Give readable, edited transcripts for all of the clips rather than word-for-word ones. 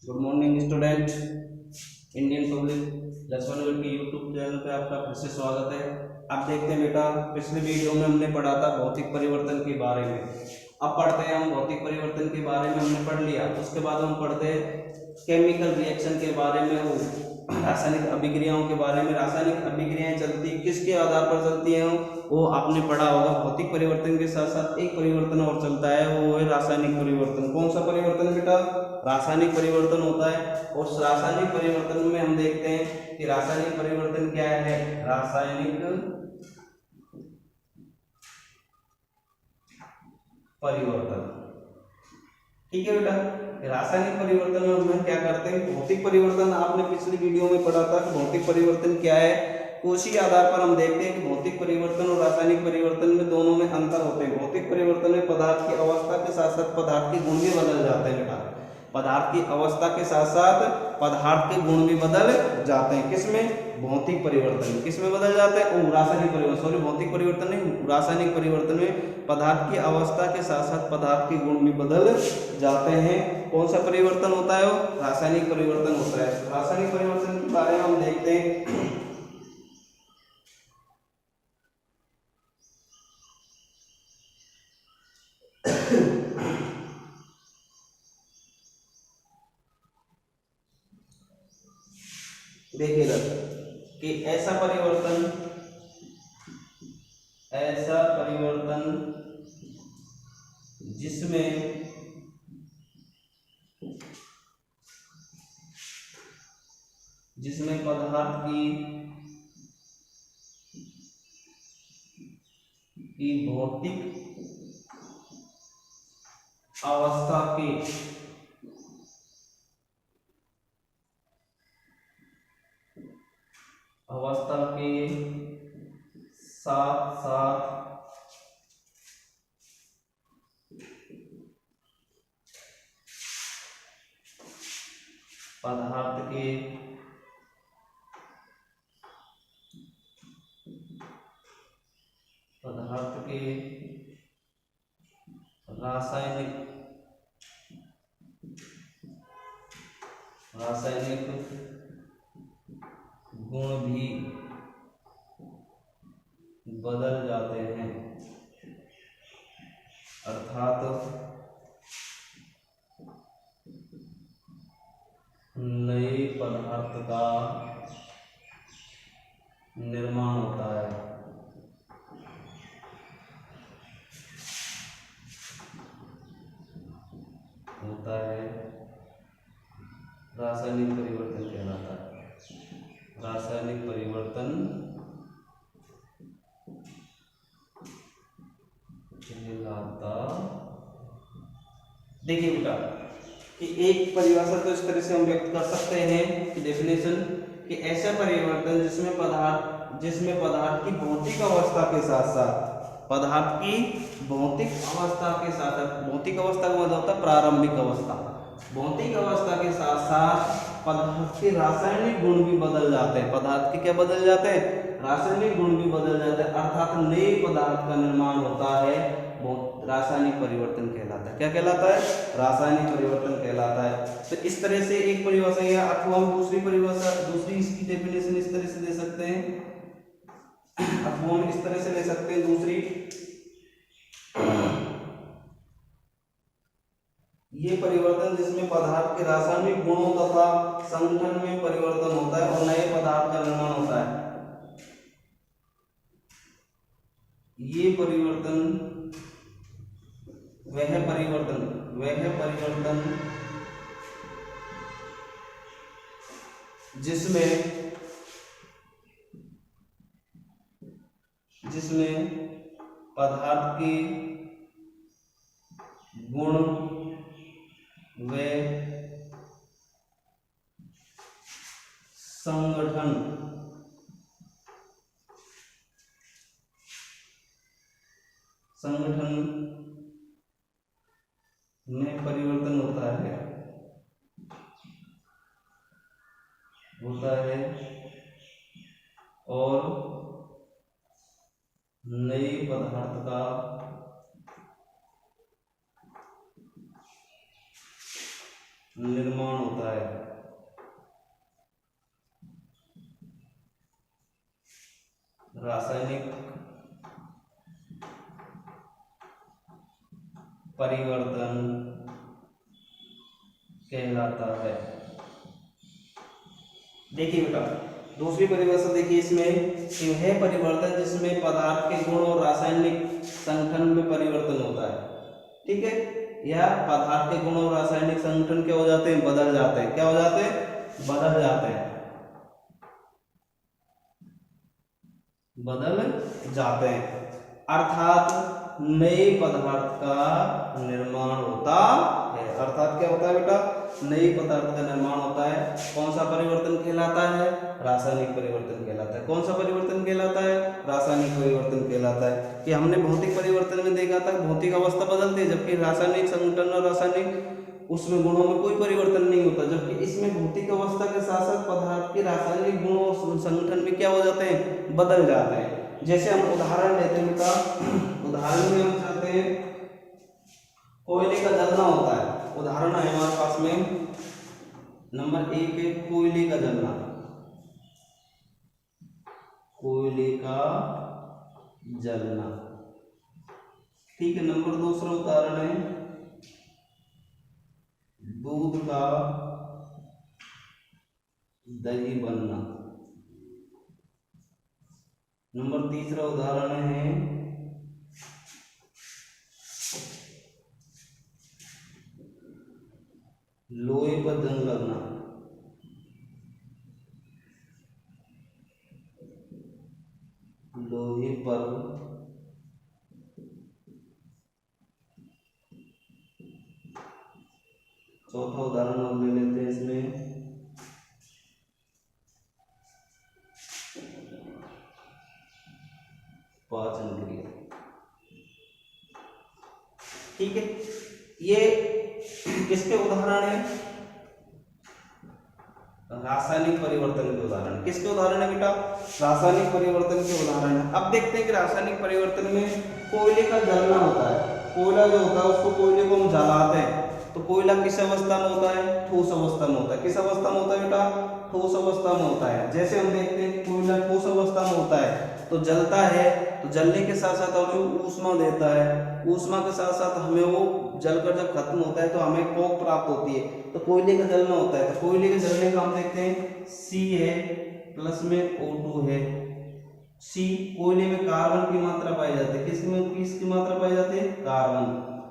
Good morning student. Indian public +1 के YouTube channel पे आपका फिर से स्वागत है। आप देखते हैं बेटा, पिछले वीडियो में हमने पढ़ा था भौतिक परिवर्तन के बारे में। अब पढ़ते हैं हम भौतिक परिवर्तन के बारे में, हमने पढ़ लिया। उसके बाद हम पढ़ते हैं केमिकल रिएक्शन के बारे में, वो रासायनिक अभिक्रियाओं के बारे में। रासायनिक अभिक्रियाएं चलती किसके आधार पर चलती हैं वो आपने पढ़ा होगा। भौतिक परिवर्तन के साथ साथ एक परिवर्तन और चलता है, वो है रासायनिक परिवर्तन। कौन सा परिवर्तन बेटा? रासायनिक परिवर्तन होता है। और रासायनिक परिवर्तन में हम देखते हैं कि रासायनिक परिवर्तन क्या है। रासायनिक परिवर्तन, ठीक है बेटा। रासायनिक परिवर्तन में हम क्या करते हैं? भौतिक परिवर्तन आपने पिछली वीडियो में पढ़ा था कि भौतिक परिवर्तन क्या है। उसी आधार पर हम देखते हैं कि भौतिक परिवर्तन और रासायनिक परिवर्तन में दोनों में अंतर होते हैं। भौतिक परिवर्तन में पदार्थ की अवस्था के साथ साथ पदार्थ के गुण भी बदल जाते हैं बेटा। पदार्थ की अवस्था के साथ साथ पदार्थ के गुण भी बदल जाते हैं। किसमें? भौतिक परिवर्तन। किसमें बदल जाते हैं? रासायनिक परिवर्तन, सॉरी भौतिक परिवर्तन नहीं, रासायनिक परिवर्तन में पदार्थ की अवस्था के साथ साथ पदार्थ के गुण भी बदल जाते हैं। कौन सा परिवर्तन होता है? वो रासायनिक परिवर्तन होता है। रासायनिक परिवर्तन के बारे में हम देखते हैं। देखिएगा कि ऐसा परिवर्तन जिसमें पदार्थ की भौतिक अवस्था के साथ साथ पदार्थ के रासायनिक गुण भी बदल जाते हैं। अर्थात नए पदार्थ का निर्माण होता है। रासायनिक परिवर्तन कहलाता है। रासायनिक परिवर्तन कहलाता। देखिए बेटा कि एक परिभाषा तो इस तरह से हम व्यक्त कर सकते हैं कि डेफिनेशन कि ऐसा परिवर्तन जिसमें पदार्थ की भौतिक अवस्था के साथ साथ भौतिक अवस्था का मतलब होता है प्रारंभिक अवस्था। भौतिक अवस्था के साथ साथ पदार्थ के रासायनिक गुण भी बदल जाते हैं। पदार्थ के क्या बदल जाते हैं? रासायनिक गुण भी बदल जाते हैं। अर्थात नए पदार्थ का निर्माण होता है। रासायनिक परिवर्तन कहलाता है। क्या कहलाता है? रासायनिक परिवर्तन कहलाता है। तो इस तरह से एक परिभाषा है, अथवा हम दूसरी इसकी डेफिनेशन इस तरह से दे सकते हैं, अथवा हम इस तरह से ले सकते हैं दूसरी। ये परिवर्तन जिसमें पदार्थ के रासायनिक गुणों तथा संगठन में परिवर्तन होता है और नए पदार्थ का निर्माण होता है। ये परिवर्तन वह परिवर्तन जिसमें पदार्थ के गुण व संगठन में परिवर्तन होता है और नए पदार्थ का निर्माण होता है। रासायनिक परिवर्तन कहलाता है। देखिए बेटा, दूसरी परिभाषा देखिए इसमें कि वह परिवर्तन जिसमें पदार्थ के गुण और रासायनिक संगठन में परिवर्तन होता है। ठीक है, या पदार्थ के गुण और रासायनिक संगठन क्या हो जाते हैं, बदल जाते हैं। क्या हो जाते हैं, बदल जाते हैं, बदल जाते हैं। अर्थात नए पदार्थ का निर्माण होता है। अर्थात क्या होता है बेटा, नए पदार्थ का निर्माण होता है। कौन सा परिवर्तन कहलाता है, रासायनिक परिवर्तन कहलाता है। कौन सा परिवर्तन कहलाता है, रासायनिक परिवर्तन कहलाता है। कि हमने भौतिक परिवर्तन में देखा था, भौतिक अवस्था बदलती है, जबकि रासायनिक संगठन और रासायनिक उसमें गुणों में कोई परिवर्तन नहीं होता। जबकि इसमें भौतिक अवस्था के साथ साथ पदार्थ के रासायनिक गुणों और संगठन में क्या हो जाते हैं, बदल जाते हैं। जैसे हम उदाहरण लेते हैं बेटा, उदाहरण में हम चाहते हैं कोयले का जलना होता है। उदाहरण है हमारे पास में, नंबर 1 है कोयले का जलना। कोयले का जलना, ठीक है। नंबर दूसरा उदाहरण है दूध का दही बनना। नंबर तीसरा उदाहरण है लोहे पर जंग लगना। लोहे पर चौथा उदाहरण हम ले लेते हैं इसमें पाचन क्रिया। ठीक है, ये किसके उदाहरण है, रासायनिक परिवर्तन के उदाहरण। किसके उदाहरण है बेटा, रासायनिक परिवर्तन के उदाहरण है। अब देखते हैं कि रासायनिक परिवर्तन में कोयले का जलना होता है। कोयला जो होता है उसको, कोयले को हम जलाते हैं, तो कोयला किस अवस्था में होता है, ठोस अवस्था में होता है। किस अवस्था में होता है बेटा, ठोस अवस्था में होता है। जैसे हम देखते हैं कोयला ठोस अवस्था में होता है तो जलता है, तो जलने के साथ साथ हमें ऊष्मा देता है। ऊष्मा के साथ साथ हमें वो जलकर जब खत्म होता है तो हमें कोक प्राप्त होती है, तो कोयले का जलना होता है। तो कोयले के जलने का हम देखते हैं C है, प्लस में O2 है। C, कोयले में कार्बन की मात्रा पाई जाती है। किसकी मात्रा पाई जाती है, कार्बन।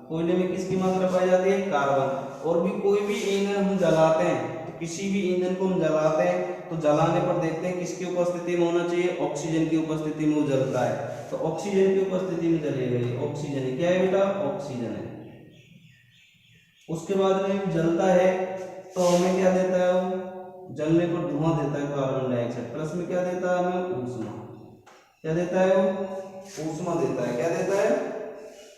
कोयले में किसकी मात्रा पाई जाती है, कार्बन। और भी कोई भी ईंधन हम जलाते हैं, तो किसी भी ईंधन को हम जलाते हैं तो जलाने पर देखते हैं किसकी उपस्थिति में होना चाहिए, ऑक्सीजन की उपस्थिति में वो जलता है। तो ऑक्सीजन की उपस्थिति में जलेगा, ये ऑक्सीजन है। क्या है बेटा, ऑक्सीजन है। उसके बाद में जलता है तो हमें क्या देता है, वो जलने पर धुआं देता है, कार्बन डाइऑक्साइड। प्लस में क्या देता है हमें, ऊष्मा। क्या देता है वो, ऊष्मा देता है। क्या देता है,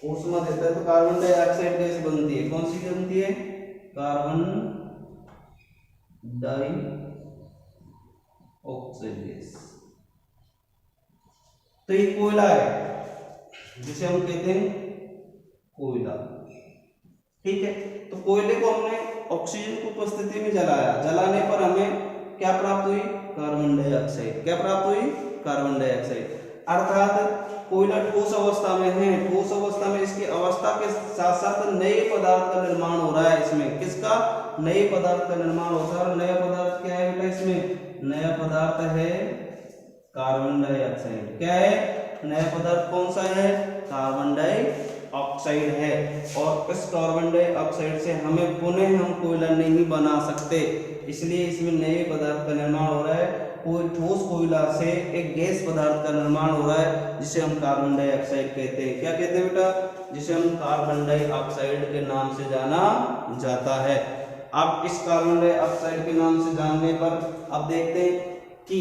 ऊष्मा देता है। तो कार्बन डाइऑक्साइड गैस बनती है। कौन सी बनती है, कार्बन डाइऑक्साइड गैस। तो ये कोयला है जिसे हम कहते हैं कोयला। ठीक है, तो कोयले को हमने ऑक्सीजन की उपस्थिति में जलाया। जलाने पर हमें क्या प्राप्त हुई, कार्बन डाइऑक्साइड। क्या प्राप्त हुई, कार्बन डाइऑक्साइड। अर्थात कोयला ठोस अवस्था में है। ठोस अवस्था में इसकी अवस्था के साथ साथ नए पदार्थ का निर्माण हो रहा है। इसमें किसका, नए पदार्थ का निर्माण होता है। और नया पदार्थ क्या है बेटा, इसमें नया पदार्थ है कार्बन डाइऑक्साइड। क्या है, नया पदार्थ कौन सा है, कार्बन डाइऑक्साइड है। और इस कार्बन डाइऑक्साइड से हमें पुनः हम कोयला नहीं बना सकते, इसलिए इसमें नए पदार्थ का निर्माण हो रहा है। कोई ठोस कोयला से एक गैस पदार्थ का निर्माण हो रहा है जिसे हम कार्बन डाइऑक्साइड कहते हैं। क्या कहते हैं बेटा, जिसे हम कार्बन डाइऑक्साइड के नाम से जाना जाता है। अब इस कार्बन डाइऑक्साइड के नाम से जानने पर अब देखते हैं कि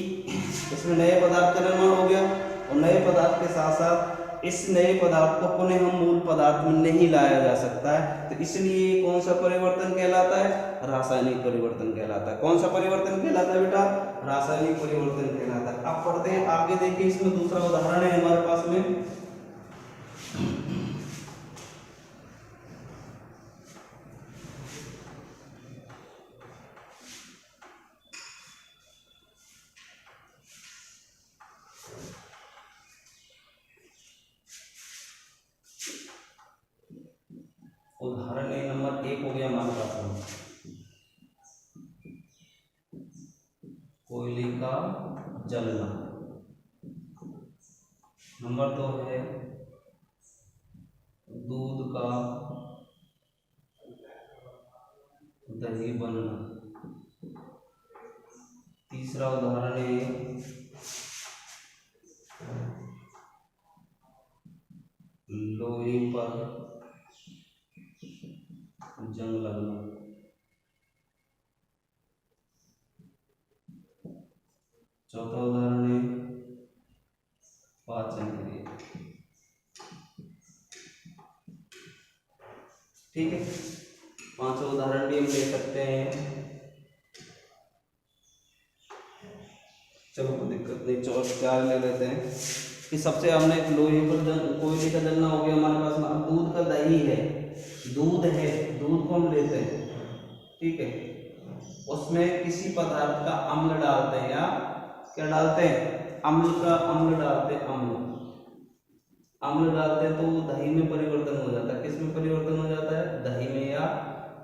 इसमें नए पदार्थ का निर्माण हो गया, और नए पदार्थ के साथ साथ इस नए पदार्थ को पुनः हम मूल पदार्थ में नहीं लाया जा सकता है। तो इसलिए कौन सा परिवर्तन कहलाता है, रासायनिक परिवर्तन कहलाता है। कौन सा परिवर्तन कहलाता है बेटा, रासायनिक परिवर्तन कहलाता है। अब पढ़ते हैं आगे, देखिए इसमें दूसरा उदाहरण है हमारे पास में, उदाहरण नंबर 1 हो गया हमारे पास में कोयले का जलना। नंबर 2 है दूध का दही बनना। तीसरा उदाहरण है लोहे पर जंग लगना। चौथा उदाहरण है पाचन क्रिया। ठीक है, 5 उदाहरण भी हम ले सकते हैं। चलो कोई दिक्कत नहीं, 4 ले लेते हैं कि सबसे हमने लोहे पर कोयले का जलना हो गया हमारे पास में। अब दूध का दही है, दूध है, दूध को हम लेते हैं, ठीक है, उसमें किसी पदार्थ का अम्ल डालते हैं या क्या डालते हैं, अम्ल डालते हैं, अम्ल डालते हैं तो दही में परिवर्तन हो जाता है। किस में परिवर्तन हो जाता है, दही में या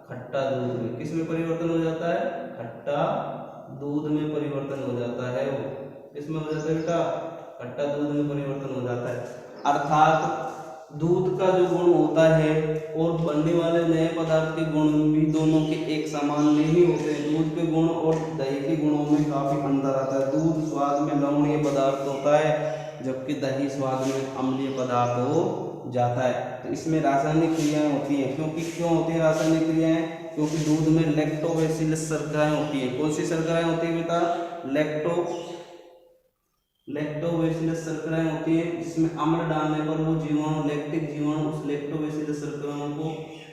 खट्टा दूध में। किस में परिवर्तन हो जाता है, खट्टा दूध में परिवर्तन हो जाता है। वो किसमें हो जाता है बेटा, खट्टा दूध में परिवर्तन हो जाता है। अर्थात दूध का जो गुण होता है और बनने वाले नए पदार्थ के गुण भी दोनों के एक समान नहीं होते हैं। दूध के गुण और दही के गुणों में काफी अंतर आता है। दूध स्वाद में लवणीय पदार्थ होता है जबकि दही स्वाद में अम्लीय पदार्थ हो जाता है। तो इसमें रासायनिक क्रियाएं होती हैं। क्यों होती है रासायनिक क्रियाएं, क्योंकि दूध में लैक्टोबैसिलस शर्कराएं होती है। कौन सी शर्कराएं होती है बेटा, लैक्टोबैसिलस शर्कराएं होती है, जिसमें अम्ल डालने पर वो जीवाणु, लैक्टिक जीवाणु उस लैक्टोबैसिलस शर्कराओं को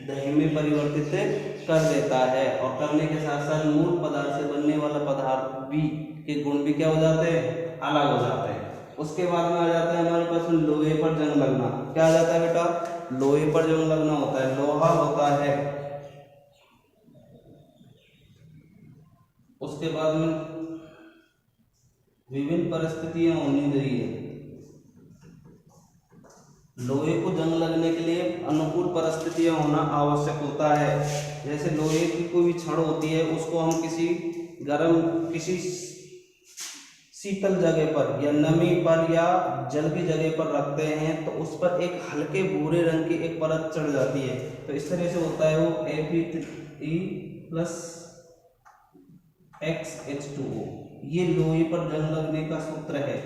दही में परिवर्तित कर देता है। और करने के साथ साथ मूल पदार्थ से बनने वाला पदार्थ भी के गुण भी क्या हो जाते हैं, अलग हो जाते हैं। उसके बाद में आ जाता है हमारे पास लोहे पर जंग लगना। क्या आ जाता है बेटा, लोहे पर जंग लगना होता है। लोहा होता है, उसके बाद में विभिन्न परिस्थितियां होनी चाहिए। लोहे को जंग लगने के लिए अनुकूल परिस्थितियां होना आवश्यक होता है। जैसे लोहे की कोई भी छड़ होती है, उसको हम किसी शीतल जगह पर या नमी पर या जल की जगह पर रखते हैं तो उस पर एक हल्के भूरे रंग की एक परत चढ़ जाती है। तो इस तरह से होता है वो Fe+XH2O। ये लोहे पर जंग लगने का सूत्र है।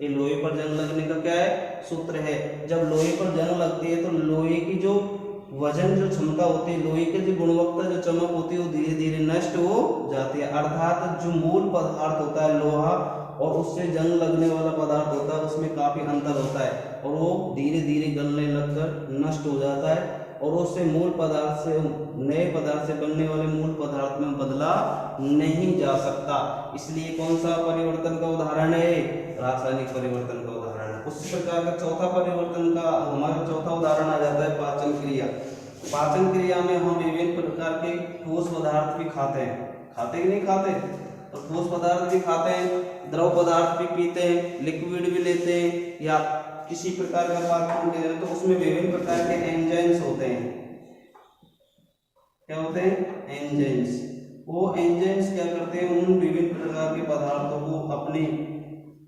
ये लोहे पर जंग लगने का क्या है, सूत्र है। जब लोहे पर जंग लगती है तो लोहे की जो वजन, जो क्षमता होती है, लोहे की जो गुणवत्ता, जो चमक होती है, वो धीरे धीरे नष्ट हो जाती है। अर्थात जो मूल पदार्थ होता है लोहा और उससे जंग लगने वाला पदार्थ होता है, उसमें काफी अंतर होता है और वो धीरे धीरे गलने लगकर नष्ट हो जाता है और उससे मूल पदार्थ से नए पदार्थ से बनने वाले मूल पदार्थ में बदला नहीं जा सकता। इसलिए कौन सा परिवर्तन का उदाहरण है, रासायनिक परिवर्तन का उदाहरण है। उसी प्रकार का चौथा परिवर्तन का हमारा चौथा उदाहरण आ जाता है पाचन क्रिया। पाचन क्रिया में हम विभिन्न प्रकार के ठोस पदार्थ भी खाते हैं। खाते कि नहीं खाते, तो ठोस पदार्थ भी खाते हैं, द्रव पदार्थ भी पीते हैं, लिक्विड भी लेते हैं या किसी प्रकार का पाचन के तो उसमें विभिन्न प्रकार के एंजाइम्स होते हैं। क्या होते हैं, एंजाइम्स। वो एंजाइम्स क्या करते हैं, उन विभिन्न प्रकार के पदार्थों को अपनी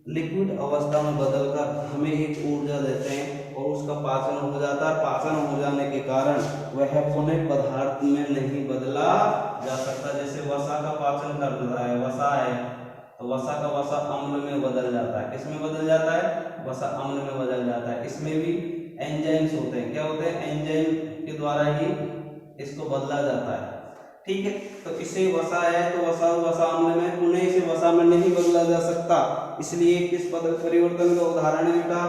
लिक्विड अवस्था में बदलकर हमें एक ऊर्जा देते हैं और उसका पाचन हो जाता है। पाचन हो जाने के कारण वह पुनः पदार्थ में नहीं बदला जा सकता। जैसे वसा का पाचन कर रहा है, वसा है तो वसा का वसा अम्ल में बदल जाता है। किस में बदल जाता है, वसा अम्ल में बदल जाता है। इसमें भी एंजाइम्स होते हैं। क्या होते हैं, एंजाइम के द्वारा ही इसको बदला जाता है। ठीक है, तो इसे वसा है तो वसा अम्ल में, पुनः इसे वसा में नहीं बदला जा सकता। इसलिए किस परिवर्तन का उदाहरण है बेटा,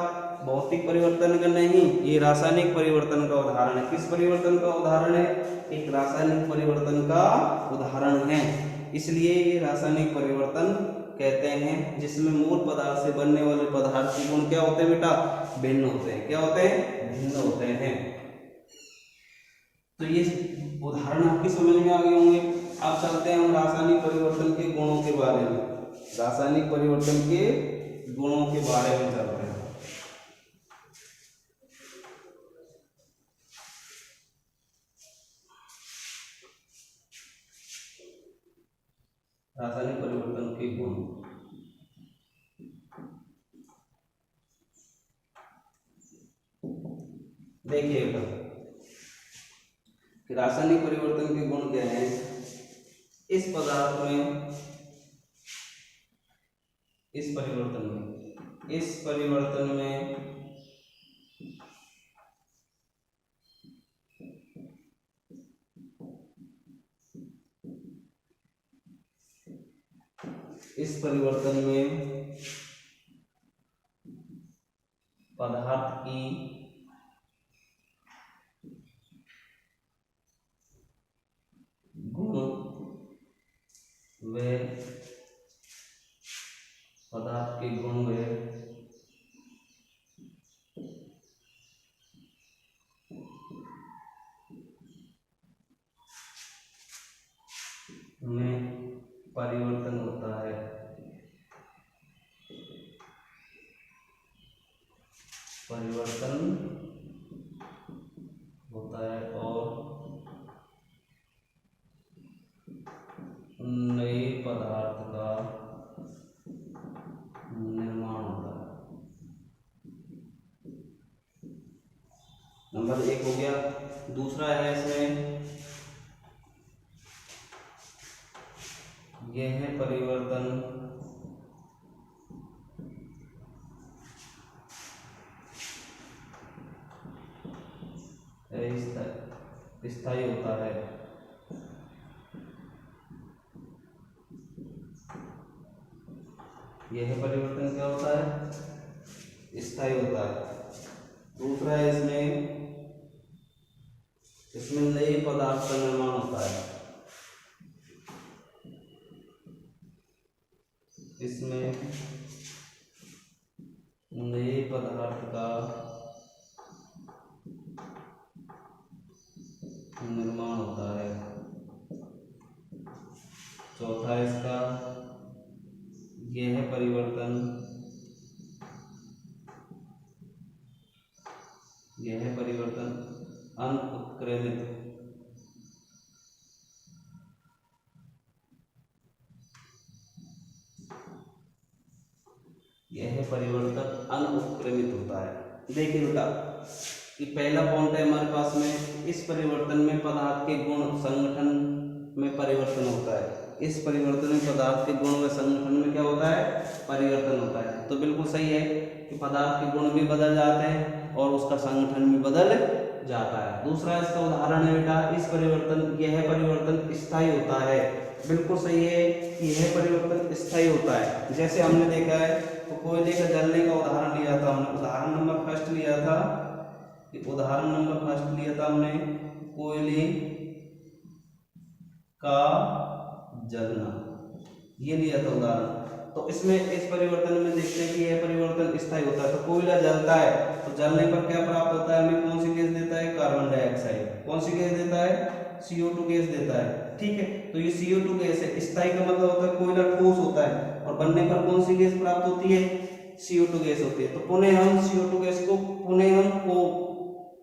भौतिक परिवर्तन का नहीं, ये रासायनिक परिवर्तन का उदाहरण है। किस परिवर्तन का उदाहरण है, एक रासायनिक परिवर्तन का उदाहरण है। इसलिए ये रासायनिक परिवर्तन कहते हैं जिसमें मूल पदार्थ से बनने वाले पदार्थ के गुण क्या होते हैं बेटा, भिन्न होते हैं। क्या होते हैं, भिन्न होते हैं। तो ये उदाहरण आपकी समझ में आ गए होंगे। अब चलते हैं हम रासायनिक परिवर्तन के गुणों के बारे में। रासायनिक परिवर्तन के गुणों के बारे में चलते हैं। रासायनिक परिवर्तन के गुण। देखिएगा कि रासायनिक परिवर्तन के गुण क्या हैं। इस पदार्थ में, इस परिवर्तन में इस परिवर्तन में पदार्थ की गुण व पदार्थ के गुण व में परिवर्तन होता है। और नए पदार्थ का निर्माण होता है। नंबर 1 हो गया। दूसरा है इसमें, यह परिवर्तन स्थायी होता है। यह परिवर्तन क्या होता है? स्थायी होता है। दूसरा है इसमें नए पदार्थ का निर्माण होता है। इसमें नए पदार्थ का निर्माण होता है। चौथा है इसका, यह परिवर्तन अनुत्क्रमित होता है। देखिए बेटा कि पहला पॉइंट है हमारे पास में, इस परिवर्तन में पदार्थ के गुण संगठन में परिवर्तन होता है। इस परिवर्तन में पदार्थ के गुण व संगठन में क्या होता है? परिवर्तन होता है। तो बिल्कुल सही है कि पदार्थ के गुण भी बदल जाते हैं और उसका संगठन भी बदल जाता है। दूसरा इसका उदाहरण है बेटा, यह परिवर्तन स्थायी होता है। बिल्कुल सही है कि यह परिवर्तन स्थायी होता है। जैसे हमने देखा है तो कोयले का जलने का उदाहरण लिया था हमने, उदाहरण नंबर फर्स्ट लिया था हमने कोयले का जलना, ये लिया था उदाहरण। तो इसमें इस परिवर्तन में देखते हैं कि यह परिवर्तन स्थायी होता है। तो कोयला जलता है तो जलने पर क्या प्राप्त होता है? हमें कौन सी गैस देता है? Carbon dioxide. कौन सी गैस देता है? CO2 गैस देता है। ठीक है, तो ये CO2 गैस है। स्थायी का मतलब होता है कोयला ठोस होता है और बनने पर कौन सी गैस प्राप्त होती है? CO2 गैस होती है। तो पुनः हम CO2 गैस को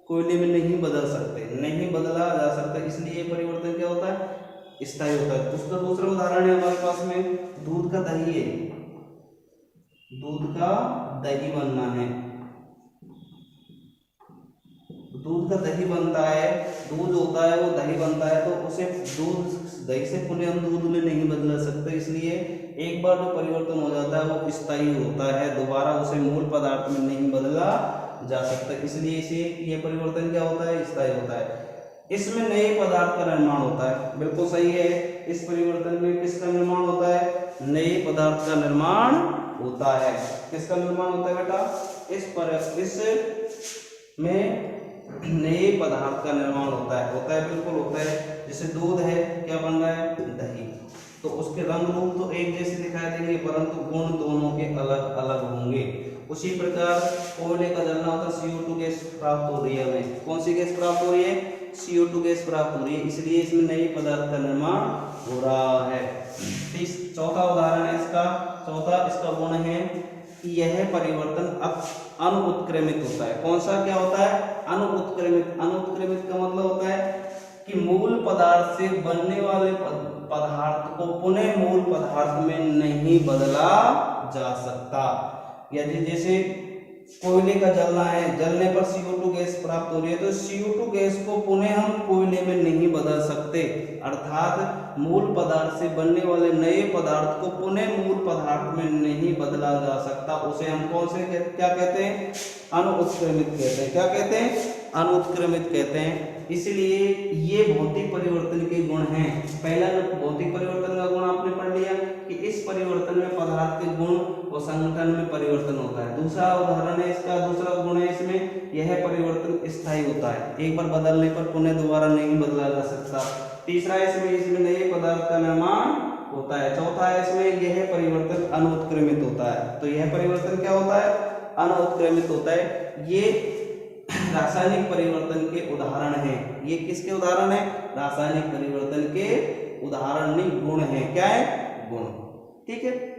कोयले में नहीं बदल सकते, नहीं बदला जा सकता, इसलिए ये परिवर्तन क्या होता है? स्थायी होता है। उसका दूसरा उदाहरण है हमारे पास में, दूध का दही है। दूध का दही बनना है, दूध का दही बनता है, दूध होता है वो दही बनता है, तो उसे दही से पुनः हम दूध में नहीं बदल सकते, इसलिए एक बार जो परिवर्तन हो जाता है वो स्थायी होता है, दोबारा उसे मूल पदार्थ में नहीं बदला जा सकता, इसलिए इसे ये परिवर्तन क्या होता है? स्थायी होता है। इसमें नए पदार्थ का निर्माण होता है। बिल्कुल सही है, इस परिवर्तन में किसका निर्माण होता है? नए पदार्थ का निर्माण होता है। किसका निर्माण होता है बेटा? इसमें नए पदार्थ का निर्माण होता है, बिल्कुल होता है। जैसे दूध है, क्या बन रहा है? दही। तो उसके रंग रूप तो एक जैसे दिखाई देंगे परंतु गुण दोनों के अलग अलग होंगे। उसी प्रकार कोयले का जलना होता है, CO2 गैस प्राप्त हो रही है हमें। कौन सी गैस प्राप्त हो रही है? CO2 गैस प्राप्त हो रही है, इसलिए इसमें नए पदार्थ का निर्माण हो रहा है। चौथा उदाहरण है इसका गुण है कि यह परिवर्तन अनुत्क्रमित होता है। कौन सा क्या होता है? अनुत्क्रमित। अनुत्क्रमित का मतलब होता है कि मूल पदार्थ से बनने वाले पदार्थ को पुनः मूल पदार्थ में नहीं बदला जा सकता। यदि जैसे कोयले का जलना है, जलने पर CO2 गैस प्राप्त हो रही है, तो CO2 गैस को पुनः हम कोयले में नहीं बदल सकते। अर्थात मूल पदार्थ से बनने वाले नए पदार्थ को पुनः मूल पदार्थ में नहीं बदला जा सकता। उसे हम कौन से क्या कहते हैं? अनुत्क्रमित कहते हैं। क्या कहते हैं? अनुत्क्रमित कहते हैं। इसलिए ये भौतिक परिवर्तन के गुण हैं। पहला भौतिक परिवर्तन का गुण आपने पढ़ लिया कि इस परिवर्तन में पदार्थ के गुण और संगठन में परिवर्तन होता है। दूसरा उदाहरण है इसका, दूसरा गुण है इसमें, यह परिवर्तन स्थायी होता है, एक बार बदलने पर पुनः दोबारा नहीं बदला जा सकता। तीसरा इसमें नए पदार्थ का निर्माण होता है। चौथा है इसमें यह परिवर्तन अनुत्क्रमित होता है। तो यह परिवर्तन क्या होता है? अनुत्क्रमित होता है। ये रासायनिक परिवर्तन के उदाहरण हैं। ये किसके उदाहरण है? रासायनिक परिवर्तन के उदाहरण नहीं, गुण है। क्या है? गुण। ठीक है।